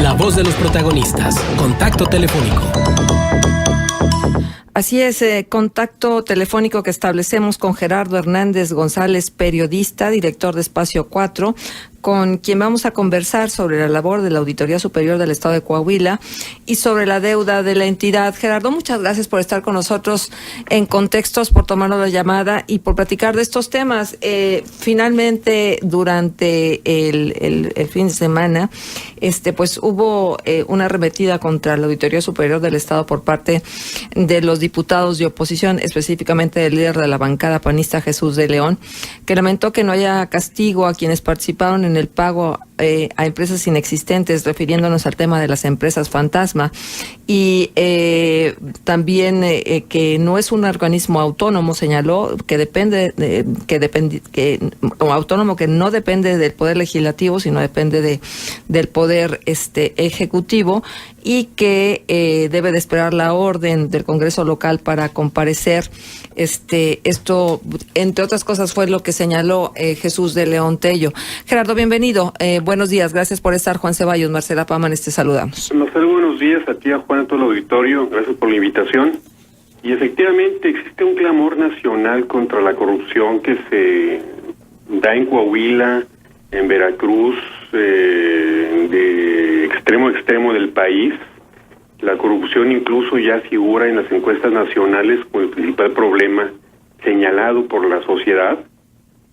La voz de los protagonistas. Contacto telefónico. Así es, contacto telefónico que establecemos con Gerardo Hernández González, periodista, director de Espacio 4, con quien vamos a conversar sobre la labor de la Auditoría Superior del Estado de Coahuila y sobre la deuda de la entidad. Gerardo, muchas gracias por estar con nosotros en Contextos, por tomarnos la llamada y por platicar de estos temas. Finalmente, durante el fin de semana, pues hubo una arremetida contra la Auditoría Superior del Estado por parte de los diputados de oposición, específicamente del líder de la bancada panista Jesús de León, que lamentó que no haya castigo a quienes participaron en el pago a empresas inexistentes, refiriéndonos al tema de las empresas fantasma, y también que no es un organismo autónomo, señaló, autónomo que no depende del poder legislativo, sino depende del poder ejecutivo, y que debe de esperar la orden del Congreso local para comparecer. Esto, entre otras cosas, fue lo que señaló Jesús de León Tello. Gerardo, bienvenido. Buenos días. Gracias por estar. Juan Ceballos, Marcela Pámanes, te saludamos. Marcela, buenos días a ti, a Juan, a todo el auditorio. Gracias por la invitación. Y efectivamente existe un clamor nacional contra la corrupción que se da en Coahuila, en Veracruz, de extremo a extremo del país. La corrupción incluso ya figura en las encuestas nacionales como el principal problema señalado por la sociedad,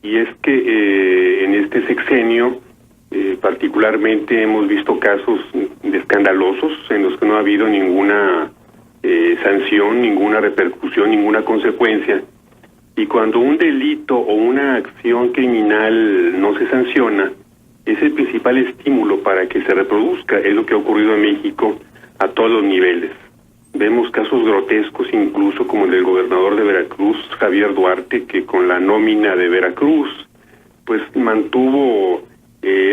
y es que en este sexenio particularmente hemos visto casos escandalosos en los que no ha habido ninguna sanción, ninguna repercusión, ninguna consecuencia. Y cuando un delito o una acción criminal no se sanciona, es el principal estímulo para que se reproduzca. Es lo que ha ocurrido en México a todos los niveles. Vemos casos grotescos, incluso como el del gobernador de Veracruz, Javier Duarte, que con la nómina de Veracruz, pues mantuvo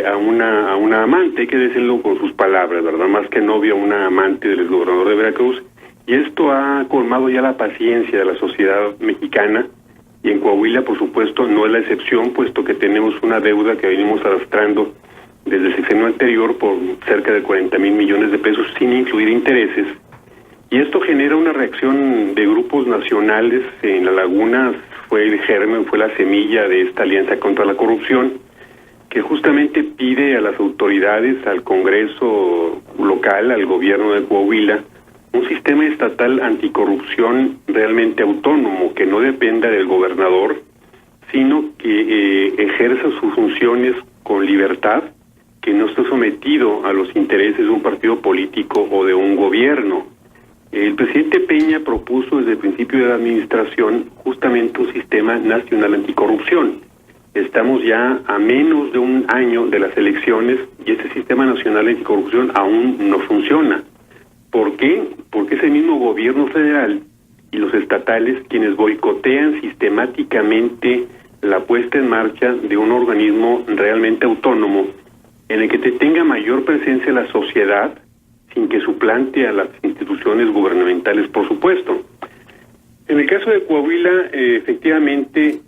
a una amante, hay que decirlo con sus palabras, ¿verdad? Más que novia, una amante del gobernador de Veracruz. Y esto ha colmado ya la paciencia de la sociedad mexicana, y en Coahuila, por supuesto, no es la excepción, puesto que tenemos una deuda que venimos arrastrando desde el sexenio anterior por cerca de 40,000 millones de pesos, sin incluir intereses. Y esto genera una reacción de grupos nacionales. En La Laguna fue el germen, fue la semilla de esta alianza contra la corrupción, que justamente pide a las autoridades, al Congreso local, al gobierno de Coahuila, un sistema estatal anticorrupción realmente autónomo, que no dependa del gobernador, sino que ejerza sus funciones con libertad, que no esté sometido a los intereses de un partido político o de un gobierno. El presidente Peña propuso desde el principio de la administración justamente un sistema nacional anticorrupción. Estamos ya a menos de un año de las elecciones y este sistema nacional anticorrupción aún no funciona. ¿Por qué? Porque es el mismo gobierno federal y los estatales quienes boicotean sistemáticamente la puesta en marcha de un organismo realmente autónomo en el que tenga mayor presencia la sociedad sin que suplante a las instituciones gubernamentales, por supuesto. En el caso de Coahuila, efectivamente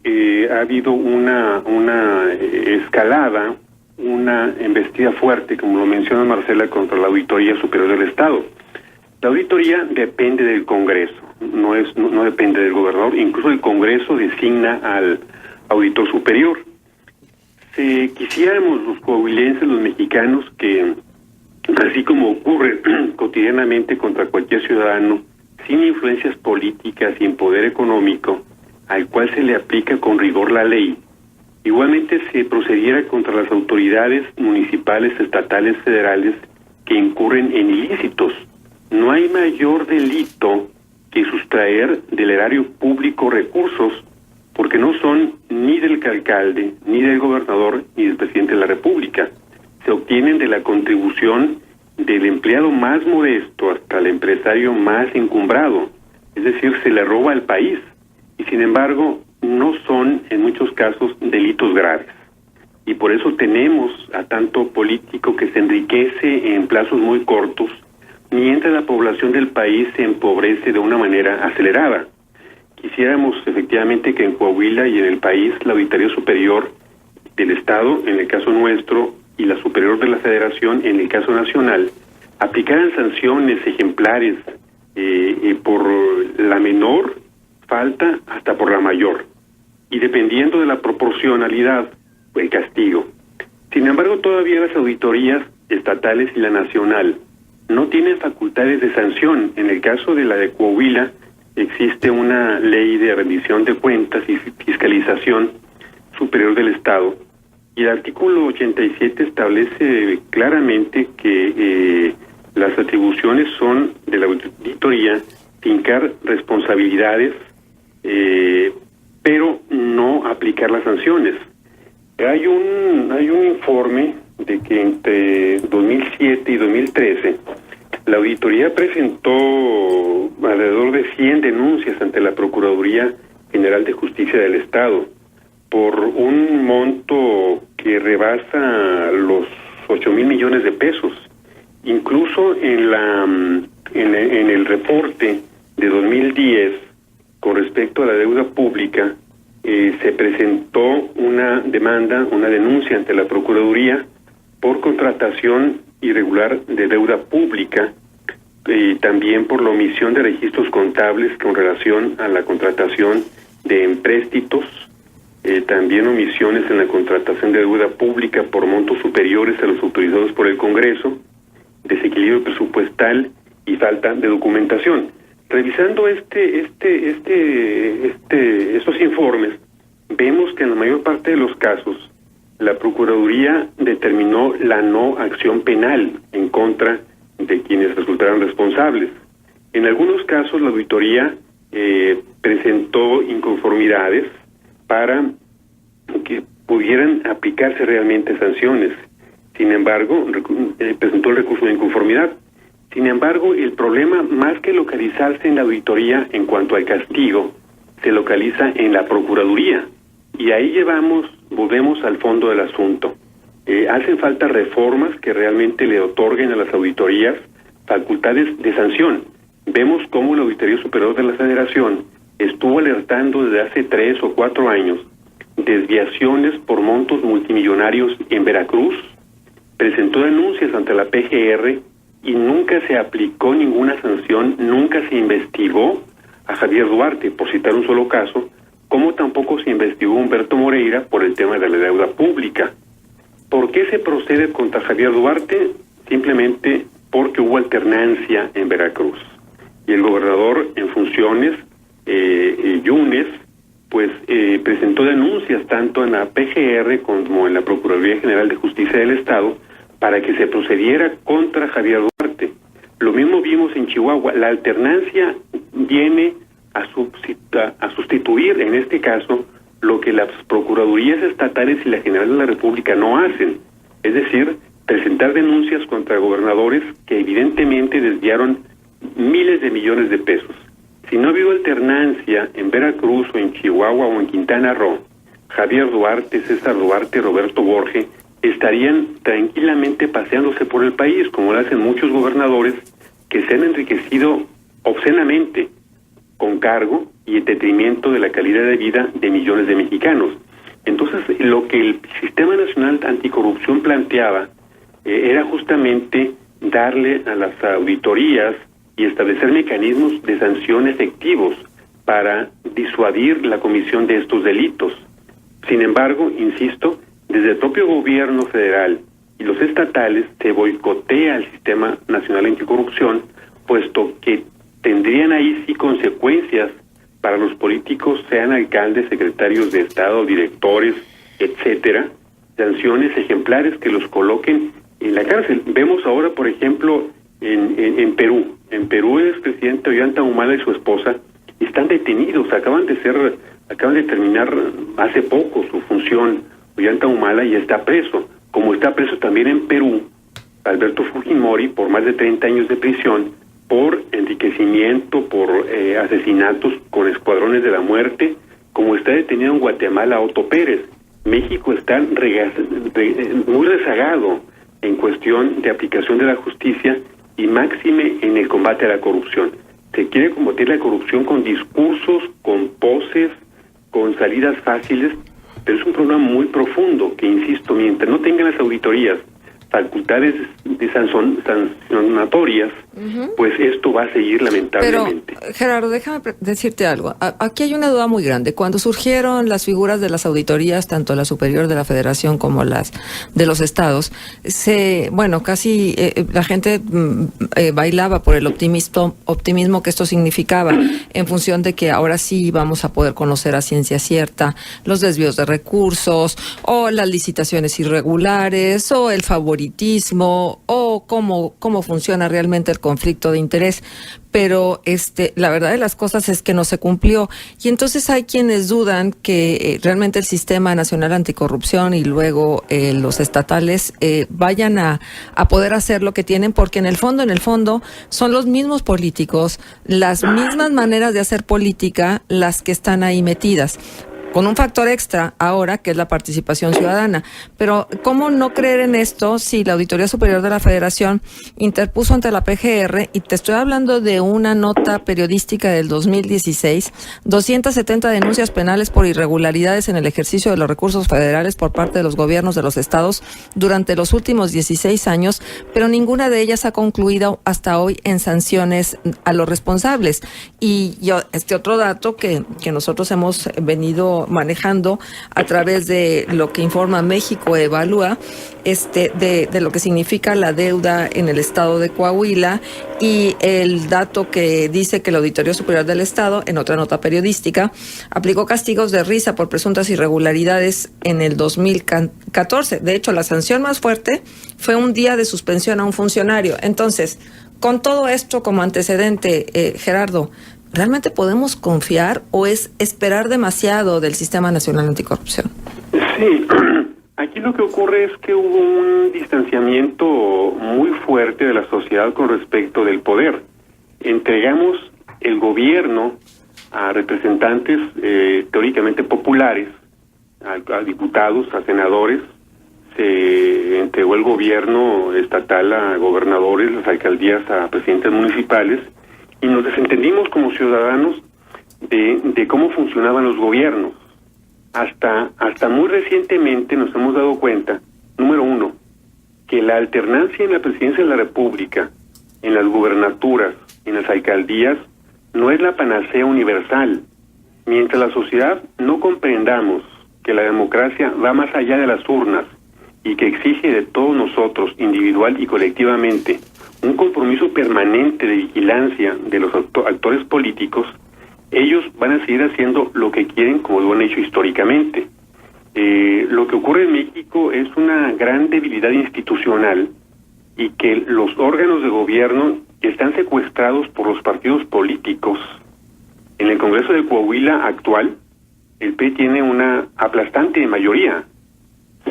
ha habido una escalada, una embestida fuerte, como lo menciona Marcela, contra la Auditoría Superior del Estado. La auditoría depende del Congreso, no depende del gobernador. Incluso el Congreso designa al auditor superior. Si quisiéramos los coahuilenses, los mexicanos, que así como ocurre cotidianamente contra cualquier ciudadano, sin influencias políticas, sin poder económico, al cual se le aplica con rigor la ley, igualmente se procediera contra las autoridades municipales, estatales, federales que incurren en ilícitos. No hay mayor delito que sustraer del erario público recursos, porque no son ni del alcalde, ni del gobernador, ni del presidente de la República. Se obtienen de la contribución del empleado más modesto hasta el empresario más encumbrado. Es decir, se le roba al país. Y sin embargo, no son en muchos casos delitos graves. Y por eso tenemos a tanto político que se enriquece en plazos muy cortos, mientras la población del país se empobrece de una manera acelerada. Quisiéramos efectivamente que en Coahuila y en el país la Auditoría Superior del Estado, en el caso nuestro, y la Superior de la Federación, en el caso nacional, aplicaran sanciones ejemplares por la menor falta hasta por la mayor, y dependiendo de la proporcionalidad, el castigo. Sin embargo, todavía las auditorías estatales y la nacional no tienen facultades de sanción. En el caso de la de Coahuila, existe una ley de rendición de cuentas y fiscalización superior del Estado, y el artículo 87 establece claramente que las atribuciones son de la auditoría fincar responsabilidades, pero no aplicar las sanciones. Hay un informe de que entre 2007 y 2013 la auditoría presentó alrededor de 100 denuncias ante la Procuraduría General de Justicia del Estado por un monto que rebasa los 8,000 millones de pesos. Incluso en el reporte de 2010 con respecto a la deuda pública, se presentó una denuncia ante la Procuraduría por contratación irregular de deuda pública, y también por la omisión de registros contables con relación a la contratación de empréstitos, también omisiones en la contratación de deuda pública por montos superiores a los autorizados por el Congreso, desequilibrio presupuestal y falta de documentación. Revisando estos informes, vemos que en la mayor parte de los casos la Procuraduría determinó la no acción penal en contra de quienes resultaron responsables. En algunos casos la auditoría presentó inconformidades para que pudieran aplicarse realmente sanciones. Sin embargo, presentó el recurso de inconformidad. Sin embargo, el problema, más que localizarse en la auditoría en cuanto al castigo, se localiza en la Procuraduría. Y ahí volvemos al fondo del asunto. Hacen falta reformas que realmente le otorguen a las auditorías facultades de sanción. Vemos cómo la Auditoría Superior de la Federación estuvo alertando desde hace 3 o 4 años desviaciones por montos multimillonarios en Veracruz, presentó denuncias ante la PGR y nunca se aplicó ninguna sanción, nunca se investigó a Javier Duarte, por citar un solo caso, como tampoco se investigó a Humberto Moreira por el tema de la deuda pública. ¿Por qué se procede contra Javier Duarte? Simplemente porque hubo alternancia en Veracruz. Y el gobernador en funciones, Yunes, pues presentó denuncias tanto en la PGR como en la Procuraduría General de Justicia del Estado para que se procediera contra Javier Duarte. Lo mismo vimos en Chihuahua. La alternancia viene a sustituir, en este caso, lo que las procuradurías estatales y la General de la República no hacen, es decir, presentar denuncias contra gobernadores que evidentemente desviaron miles de millones de pesos. Si no ha habido alternancia en Veracruz o en Chihuahua o en Quintana Roo, Javier Duarte, César Duarte, Roberto Borge estarían tranquilamente paseándose por el país, como lo hacen muchos gobernadores que se han enriquecido obscenamente con cargo y en detrimento de la calidad de vida de millones de mexicanos. Entonces, lo que el Sistema Nacional Anticorrupción planteaba era justamente darle a las auditorías y establecer mecanismos de sanción efectivos para disuadir la comisión de estos delitos. Sin embargo, insisto, desde el propio gobierno federal y los estatales se boicotea el Sistema Nacional Anticorrupción, puesto que tendrían ahí sí consecuencias para los políticos, sean alcaldes, secretarios de Estado, directores, etcétera, sanciones ejemplares que los coloquen en la cárcel. Vemos ahora, por ejemplo, en Perú. En Perú el expresidente Ollanta Humala y su esposa están detenidos, acaban de terminar hace poco su función Ollanta Humala y está preso. Como está preso también en Perú Alberto Fujimori por más de 30 años de prisión por enriquecimiento, por asesinatos con escuadrones de la muerte, como está detenido en Guatemala Otto Pérez. México está muy rezagado en cuestión de aplicación de la justicia y máxime en el combate a la corrupción. Se quiere combatir la corrupción con discursos, con poses, con salidas fáciles, pero es un problema muy profundo que, insisto, mientras no tengan las auditorías facultades sancionatorias, pues esto va a seguir lamentablemente. Pero, Gerardo, déjame decirte algo. Aquí hay una duda muy grande. Cuando surgieron las figuras de las auditorías, tanto la superior de la Federación como las de los estados, casi la gente bailaba por el optimismo que esto significaba, en función de que ahora sí vamos a poder conocer a ciencia cierta los desvíos de recursos, o las licitaciones irregulares, o el favoritismo, o cómo funciona realmente el conflicto de interés. Pero la verdad de las cosas es que no se cumplió. Y entonces hay quienes dudan que realmente el Sistema Nacional Anticorrupción y luego los estatales vayan a poder hacer lo que tienen, porque en el fondo son los mismos políticos, las mismas maneras de hacer política las que están ahí metidas, con un factor extra ahora, que es la participación ciudadana. Pero, ¿cómo no creer en esto si la Auditoría Superior de la Federación interpuso ante la PGR, y te estoy hablando de una nota periodística del 2016, 270 denuncias penales por irregularidades en el ejercicio de los recursos federales por parte de los gobiernos de los estados durante los últimos 16 años, pero ninguna de ellas ha concluido hasta hoy en sanciones a los responsables? Y otro dato que nosotros hemos venido manejando a través de lo que informa México Evalúa, de lo que significa la deuda en el estado de Coahuila, y el dato que dice que la Auditoría Superior del Estado, en otra nota periodística, aplicó castigos de risa por presuntas irregularidades en el 2014. De hecho, la sanción más fuerte fue un día de suspensión a un funcionario. Entonces, con todo esto como antecedente, Gerardo, ¿realmente podemos confiar o es esperar demasiado del Sistema Nacional Anticorrupción? Sí, aquí lo que ocurre es que hubo un distanciamiento muy fuerte de la sociedad con respecto del poder. Entregamos el gobierno a representantes teóricamente populares, a diputados, a senadores. Se entregó el gobierno estatal a gobernadores, las alcaldías a presidentes municipales, y nos desentendimos como ciudadanos de cómo funcionaban los gobiernos. Hasta muy recientemente nos hemos dado cuenta, número uno, que la alternancia en la presidencia de la República, en las gubernaturas, en las alcaldías, no es la panacea universal. Mientras la sociedad no comprendamos que la democracia va más allá de las urnas y que exige de todos nosotros, individual y colectivamente, un compromiso permanente de vigilancia de los actores políticos, ellos van a seguir haciendo lo que quieren, como lo han hecho históricamente. Lo que ocurre en México es una gran debilidad institucional, y que los órganos de gobierno están secuestrados por los partidos políticos. En el Congreso de Coahuila actual, el PRI tiene una aplastante mayoría.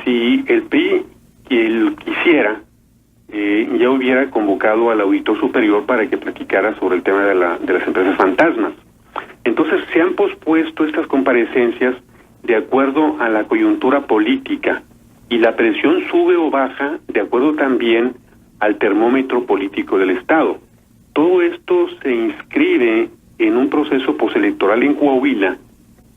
Si el PRI quisiera, ya hubiera convocado al auditor superior para que platicara sobre el tema de las empresas fantasmas. Entonces se han pospuesto estas comparecencias de acuerdo a la coyuntura política, y la presión sube o baja de acuerdo también al termómetro político del Estado. Todo esto se inscribe en un proceso postelectoral en Coahuila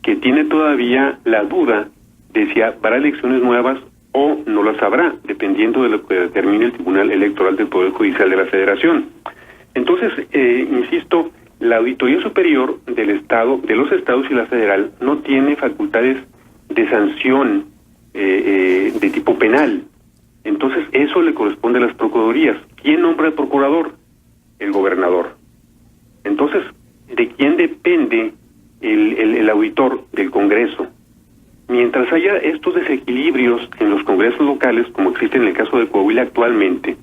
que tiene todavía la duda de si habrá elecciones nuevas o no las habrá, dependiendo de lo que determine el Tribunal Electoral del Poder Judicial de la Federación. Entonces, insisto, la Auditoría Superior del Estado, de los estados y la federal, no tiene facultades de sanción de tipo penal. Entonces, eso le corresponde a las procuradurías. ¿Quién nombra al procurador? El gobernador. Entonces, ¿de quién depende el auditor? Del Congreso. Mientras haya estos desequilibrios en los congresos locales, como existe en el caso de Coahuila actualmente,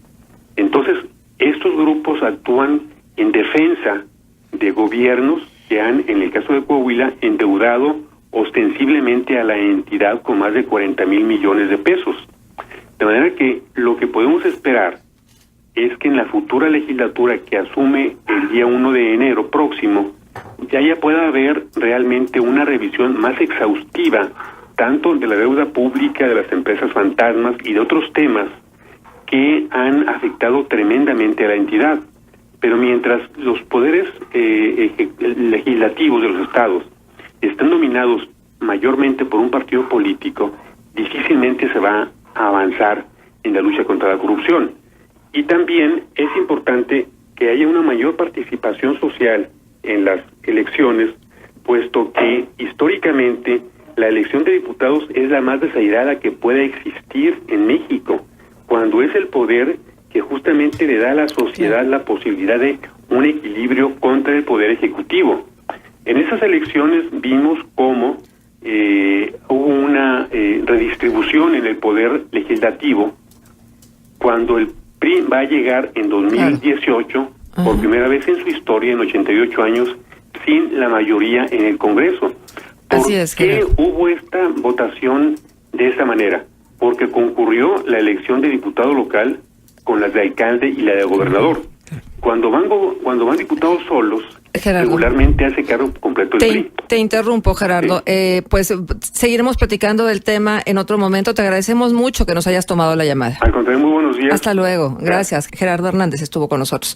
entonces estos grupos actúan en defensa de gobiernos que han, en el caso de Coahuila, endeudado ostensiblemente a la entidad con más de 40,000 millones de pesos. De manera que lo que podemos esperar es que en la futura legislatura que asume el día 1 de enero próximo, ya pueda haber realmente una revisión más exhaustiva, tanto de la deuda pública, de las empresas fantasmas y de otros temas que han afectado tremendamente a la entidad. Pero mientras los poderes legislativos de los estados están dominados mayormente por un partido político, difícilmente se va a avanzar en la lucha contra la corrupción. Y también es importante que haya una mayor participación social en las elecciones, puesto que históricamente la elección de diputados es la más desaigrada que puede existir en México, cuando es el poder que justamente le da a la sociedad la posibilidad de un equilibrio contra el poder ejecutivo. En esas elecciones vimos cómo hubo una redistribución en el poder legislativo, cuando el PRI va a llegar en 2018, por primera vez en su historia, en 88 años, sin la mayoría en el Congreso. ¿Por qué hubo esta votación de esa manera? Porque concurrió la elección de diputado local con las de alcalde y la de gobernador. Cuando van diputados solos, Gerardo, regularmente hace cargo completo el PRI. Te interrumpo, Gerardo. Sí. Pues seguiremos platicando del tema en otro momento. Te agradecemos mucho que nos hayas tomado la llamada. Al contrario, muy buenos días. Hasta luego. Gracias. Gerardo Hernández estuvo con nosotros.